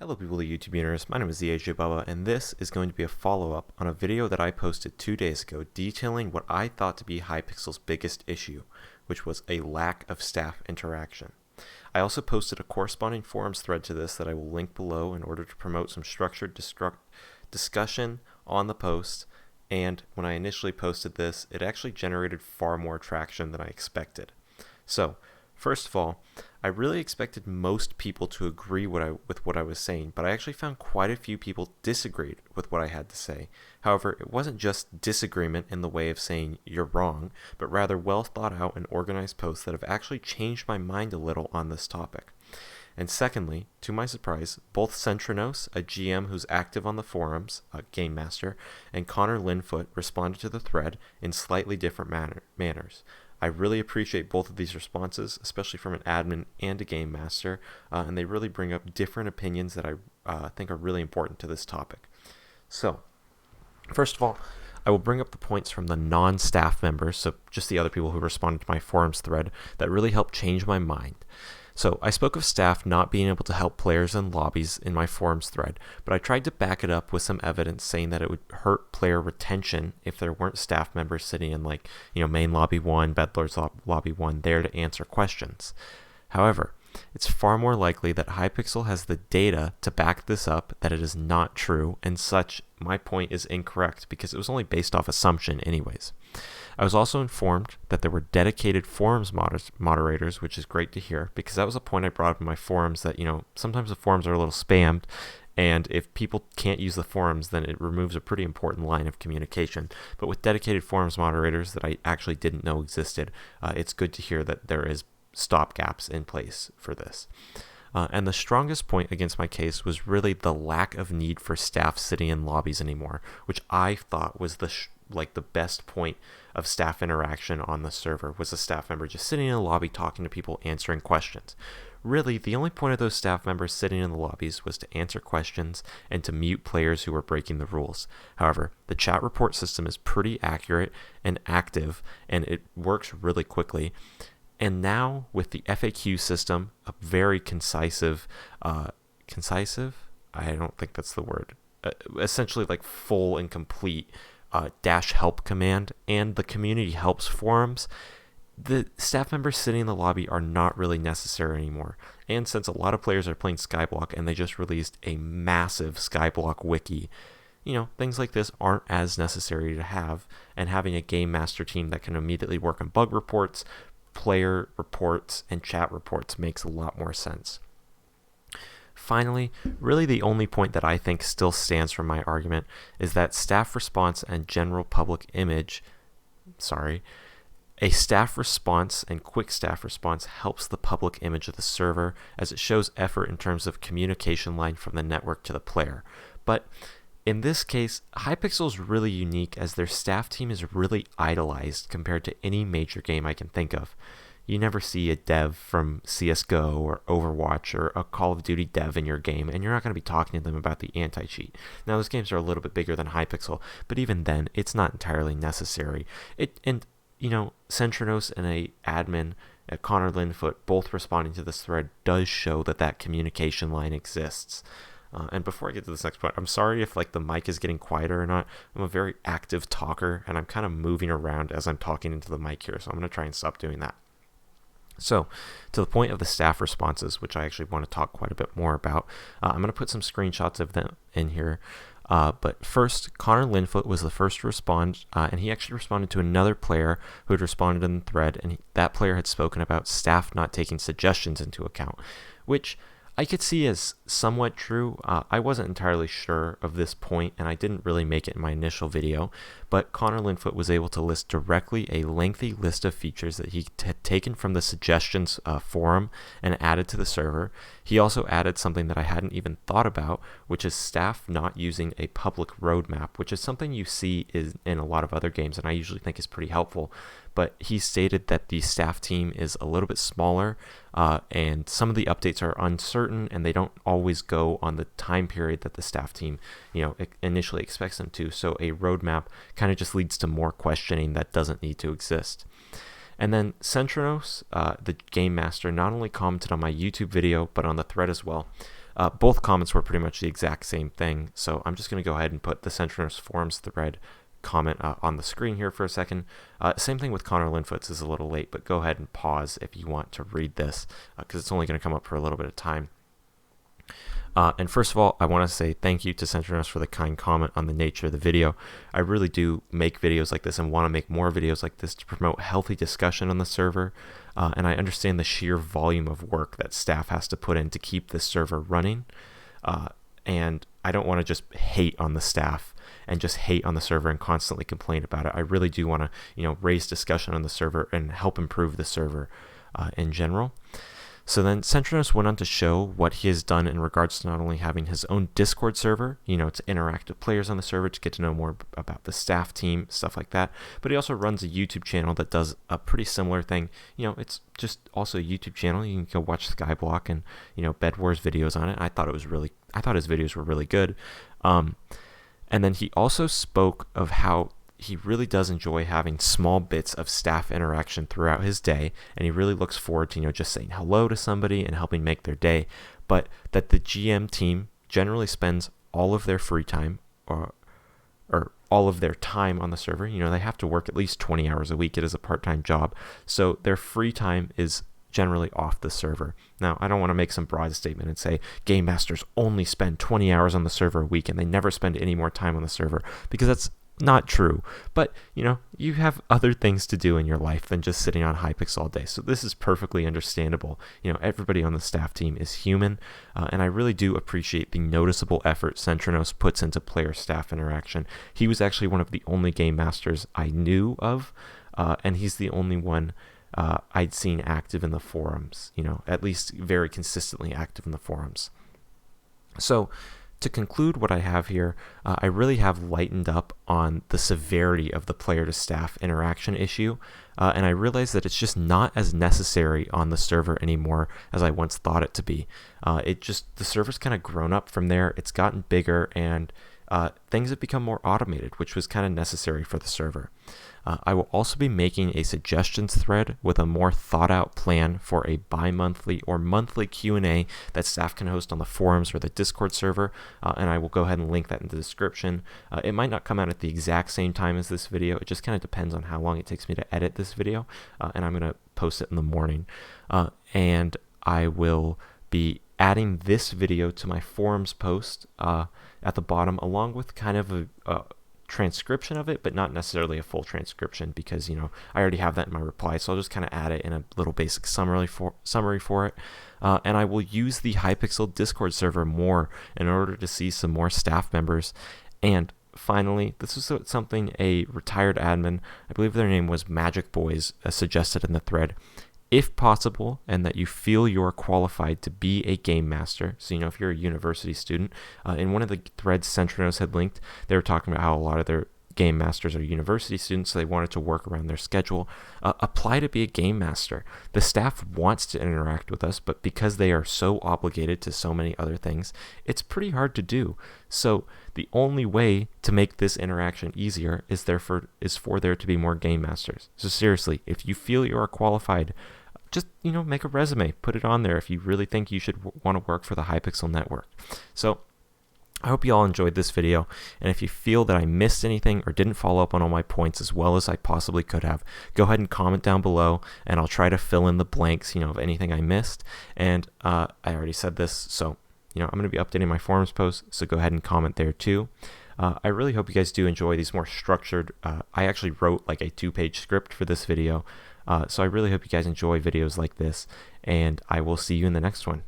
Hello people of the YouTube universe, my name is the ajbubba, and this is going to be a follow-up on a video that I posted 2 days ago detailing what I thought to be Hypixel's biggest issue, which was a lack of staff interaction. I also posted a corresponding forums thread to this that I will link below in order to promote some structured discussion on the post, and when I initially posted this, it actually generated far more traction than I expected. So, first of all, I really expected most people to agree with what I was saying, but I actually found quite a few people disagreed with what I had to say. However, it wasn't just disagreement in the way of saying you're wrong, but rather well thought out and organized posts that have actually changed my mind a little on this topic. And secondly, to my surprise, both Centrinos, a GM who's active on the forums, a game master, and Connor Linfoot responded to the thread in slightly different manners. I really appreciate both of these responses, especially from an admin and a game master, and they really bring up different opinions that I think are really important to this topic. So, first of all, I will bring up the points from the non-staff members, so just the other people who responded to my forums thread, that really helped change my mind. So I spoke of staff not being able to help players in lobbies in my forums thread, but I tried to back it up with some evidence saying that it would hurt player retention if there weren't staff members sitting in main lobby 1, Bedlord's lobby 1 there to answer questions. However, it's far more likely that Hypixel has the data to back this up that it is not true, and such my point is incorrect because it was only based off assumption anyways. I was also informed that there were dedicated forums moderators, which is great to hear because that was a point I brought up in my forums that, sometimes the forums are a little spammed, and if people can't use the forums, then it removes a pretty important line of communication. But with dedicated forums moderators that I actually didn't know existed, it's good to hear that there is stopgaps in place for this. And the strongest point against my case was really the lack of need for staff sitting in lobbies anymore, which I thought was the best point of staff interaction on the server, was a staff member just sitting in a lobby talking to people, answering questions. Really, the only point of those staff members sitting in the lobbies was to answer questions and to mute players who were breaking the rules. However, the chat report system is pretty accurate and active, and it works really quickly. And now, with the FAQ system, a very concisive, I don't think that's the word, essentially full and complete dash help command, and the community helps forums, the staff members sitting in the lobby are not really necessary anymore. And since a lot of players are playing Skyblock and they just released a massive Skyblock wiki, things like this aren't as necessary to have, and having a game master team that can immediately work on bug reports, player reports, and chat reports makes a lot more sense. Finally, really the only point that I think still stands from my argument is that staff response and general public image, a staff response and quick staff response helps the public image of the server as it shows effort in terms of communication line from the network to the player. But in this case, Hypixel is really unique as their staff team is really idolized compared to any major game I can think of. You never see a dev from CSGO or Overwatch or a Call of Duty dev in your game, and you're not going to be talking to them about the anti-cheat. Now, those games are a little bit bigger than Hypixel, but even then, it's not entirely necessary. Centrinos and a admin, Connor Linfoot, both responding to this thread does show that communication line exists. And before I get to this next point, I'm sorry if the mic is getting quieter or not. I'm a very active talker, and I'm kind of moving around as I'm talking into the mic here, so I'm going to try and stop doing that. So, to the point of the staff responses, which I actually want to talk quite a bit more about, I'm going to put some screenshots of them in here. But first, Connor Linfoot was the first to respond, and he actually responded to another player who had responded in the thread, and that player had spoken about staff not taking suggestions into account, which I could see as somewhat true. I wasn't entirely sure of this point, and I didn't really make it in my initial video, but Connor Linfoot was able to list directly a lengthy list of features that he had taken from the suggestions forum and added to the server. He also added something that I hadn't even thought about, which is staff not using a public roadmap, which is something you see in a lot of other games, and I usually think is pretty helpful. But he stated that the staff team is a little bit smaller, and some of the updates are uncertain, and they don't always go on the time period that the staff team, initially expects them to. So a roadmap kind of just leads to more questioning that doesn't need to exist. And then Centrinos, the game master, not only commented on my YouTube video, but on the thread as well. Both comments were pretty much the exact same thing, so I'm just going to go ahead and put the Centronos forums thread comment on the screen here for a second. Same thing with Connor Linfoot's is a little late, but go ahead and pause if you want to read this, because it's only going to come up for a little bit of time. And first of all, I want to say thank you to Centronos for the kind comment on the nature of the video. I really do make videos like this and want to make more videos like this to promote healthy discussion on the server. And I understand the sheer volume of work that staff has to put in to keep this server running. And I don't want to just hate on the staff and just hate on the server and constantly complain about it. I really do want to, raise discussion on the server and help improve the server in general. So then Centronos went on to show what he has done in regards to not only having his own Discord server, to interact with players on the server, to get to know more about the staff team, stuff like that, but he also runs a YouTube channel that does a pretty similar thing. It's just also a YouTube channel. You can go watch Skyblock and, Bed Wars videos on it. I thought his videos were really good. And then he also spoke of how he really does enjoy having small bits of staff interaction throughout his day, and he really looks forward to, just saying hello to somebody and helping make their day, but that the GM team generally spends all of their free time or all of their time on the server. They have to work at least 20 hours a week. It is a part-time job, so their free time is generally off the server. Now, I don't want to make some broad statement and say game masters only spend 20 hours on the server a week and they never spend any more time on the server, because that's not true. But you have other things to do in your life than just sitting on Hypixel all day, so this is perfectly understandable. Everybody on the staff team is human, and I really do appreciate the noticeable effort Centronos puts into player-staff interaction. He was actually one of the only game masters I knew of, and he's the only one I'd seen active in the forums, at least very consistently active in the forums. So to conclude what I have here, I really have lightened up on the severity of the player-to-staff interaction issue, and I realize that it's just not as necessary on the server anymore as I once thought it to be. The server's kind of grown up from there, it's gotten bigger, and things have become more automated, which was kind of necessary for the server. I will also be making a suggestions thread with a more thought out plan for a bi-monthly or monthly Q&A that staff can host on the forums or the Discord server, and I will go ahead and link that in the description. It might not come out at the exact same time as this video. It just kind of depends on how long it takes me to edit this video, and I'm going to post it in the morning. And I will be adding this video to my forums post at the bottom, along with kind of a transcription of it, but not necessarily a full transcription, because I already have that in my reply, so I'll just kind of add it in a little basic summary for it. And I will use the Hypixel Discord server more in order to see some more staff members. And finally, this is something a retired admin, I believe their name was Magic Boys, suggested in the thread. If possible, and that you feel you're qualified to be a game master, so if you're a university student, in one of the threads Centronos had linked, they were talking about how a lot of their game masters are university students, so they wanted to work around their schedule. Apply to be a game master. The staff wants to interact with us, but because they are so obligated to so many other things, it's pretty hard to do. So the only way to make this interaction easier is for there to be more game masters. So seriously, if you feel you are qualified, just make a resume, put it on there if you really think you should want to work for the Hypixel network. So I hope you all enjoyed this video, and if you feel that I missed anything or didn't follow up on all my points as well as I possibly could have, go ahead and comment down below, and I'll try to fill in the blanks, of anything I missed. And I already said this, so I'm going to be updating my forums post, so go ahead and comment there too. I really hope you guys do enjoy these more structured. I actually wrote like a 2-page script for this video, so I really hope you guys enjoy videos like this, and I will see you in the next one.